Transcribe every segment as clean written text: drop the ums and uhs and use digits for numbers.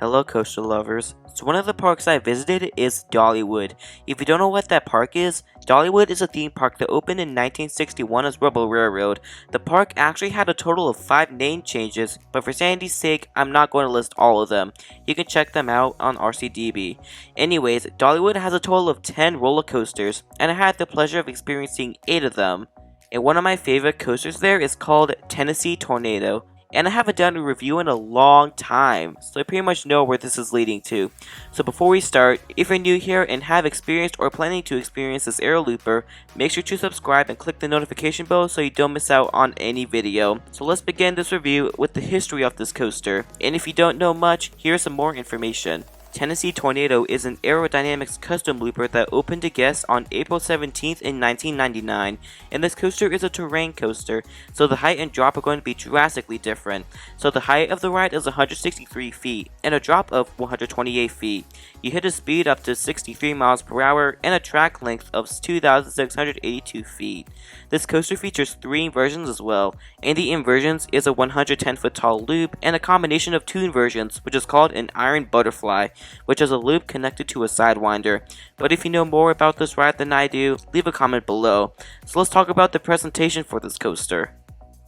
Hello coaster lovers. So one of the parks I visited is Dollywood. If you don't know what that park is, Dollywood is a theme park that opened in 1961 as Rebel Railroad. The park actually had a total of 5 name changes, but for sanity's sake, I'm not going to list all of them. You can check them out on RCDB. Anyways, Dollywood has a total of 10 roller coasters, and I had the pleasure of experiencing 8 of them. And one of my favorite coasters there is called Tennessee Tornado. And I haven't done a review in a long time, so I pretty much know where this is leading to. So before we start, if you're new here and have experienced or planning to experience this air looper, make sure to subscribe and click the notification bell so you don't miss out on any video. So let's begin this review with the history of this coaster, and if you don't know much, here's some more information. Tennessee Tornado is an aerodynamics custom looper that opened to guests on April 17th in 1999, and this coaster is a terrain coaster, so the height and drop are going to be drastically different. So the height of the ride is 163 feet, and a drop of 128 feet. You hit a speed up to 63 miles per hour, and a track length of 2,682 feet. This coaster features 3 inversions as well, and the inversions is a 110 foot tall loop, and a combination of 2 inversions, which is called an iron butterfly, which is a loop connected to a sidewinder. But if you know more about this ride than I do, leave a comment below. So let's talk about the presentation for this coaster.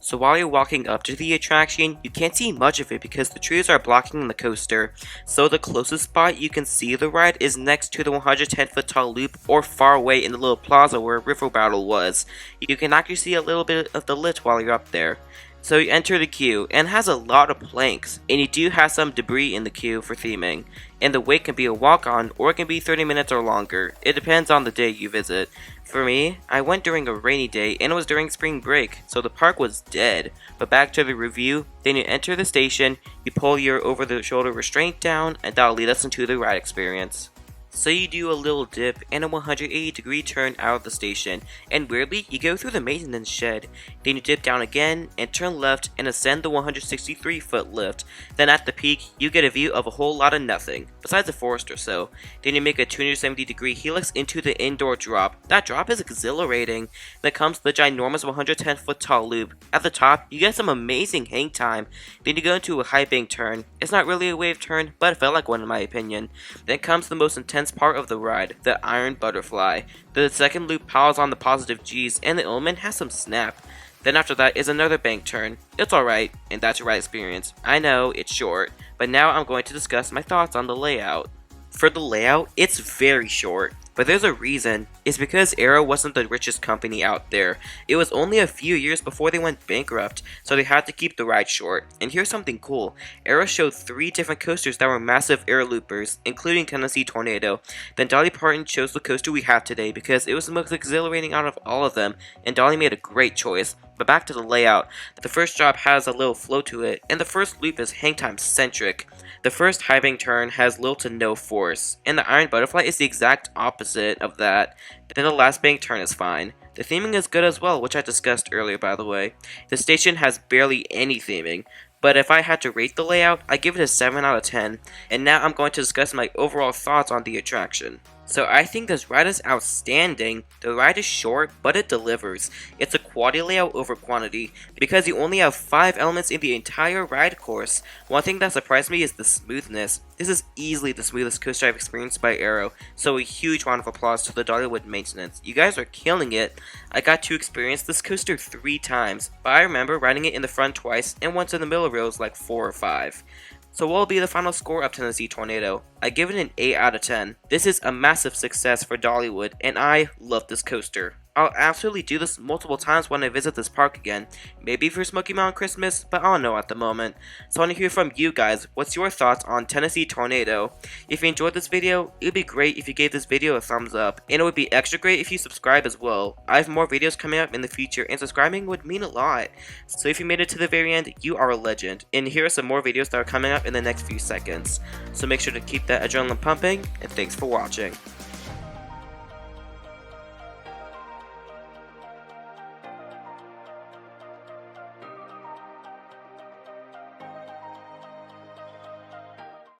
So while you're walking up to the attraction, you can't see much of it because the trees are blocking the coaster. So the closest spot you can see the ride is next to the 110 foot tall loop or far away in the little plaza where River Battle was. You can actually see a little bit of the lift while you're up there. So you enter the queue, and it has a lot of planks, and you do have some debris in the queue for theming. And the wait can be a walk-on, or it can be 30 minutes or longer. It depends on the day you visit. For me, I went during a rainy day, and it was during spring break, so the park was dead. But back to the review, then you enter the station, you pull your over-the-shoulder restraint down, and that'll lead us into the ride experience. So you do a little dip and a 180-degree turn out of the station, and weirdly, you go through the maintenance shed. Then you dip down again and turn left and ascend the 163-foot lift. Then at the peak, you get a view of a whole lot of nothing, besides a forest or so. Then you make a 270-degree helix into the indoor drop. That drop is exhilarating. Then comes the ginormous 110-foot tall loop. At the top, you get some amazing hang time. Then you go into a high bank turn. It's not really a wave turn, but it felt like one in my opinion. Then comes the most intense part of the ride, the iron butterfly. The second loop piles on the positive G's, and the element has some snap. Then after that is another bank turn. It's alright, and that's your ride experience. I know, it's short, but now I'm going to discuss my thoughts on the layout. For the layout, it's very short. But there's a reason. It's because Arrow wasn't the richest company out there. It was only a few years before they went bankrupt, so they had to keep the ride short. And here's something cool. Arrow showed 3 different coasters that were massive air loopers, including Tennessee Tornado. Then Dolly Parton chose the coaster we have today because it was the most exhilarating out of all of them, and Dolly made a great choice. But back to the layout. The first drop has a little flow to it, and the first loop is hang time centric. The first high bank turn has little to no force, and the iron butterfly is the exact opposite of that. Then the last bank turn is fine. The theming is good as well, which I discussed earlier by the way. The station has barely any theming, but if I had to rate the layout, I give it a 7 out of 10. And now I'm going to discuss my overall thoughts on the attraction. So I think this ride is outstanding. The ride is short, but it delivers. It's a quality layout over quantity, because you only have 5 elements in the entire ride course. One thing that surprised me is the smoothness. This is easily the smoothest coaster I've experienced by Arrow, so a huge round of applause to the Dollywood maintenance. You guys are killing it. I got to experience this coaster 3 times, but I remember riding it in the front twice and once in the middle rows like 4 or 5. So what will be the final score of Tennessee Tornado? I give it an 8 out of 10. This is a massive success for Dollywood, and I love this coaster. I'll absolutely do this multiple times when I visit this park again. Maybe for Smoky Mountain Christmas, but I don't know at the moment. So I want to hear from you guys. What's your thoughts on Tennessee Tornado? If you enjoyed this video, it would be great if you gave this video a thumbs up. And it would be extra great if you subscribe as well. I have more videos coming up in the future, and subscribing would mean a lot. So if you made it to the very end, you are a legend. And here are some more videos that are coming up in the next few seconds. So make sure to keep that adrenaline pumping, and thanks for watching.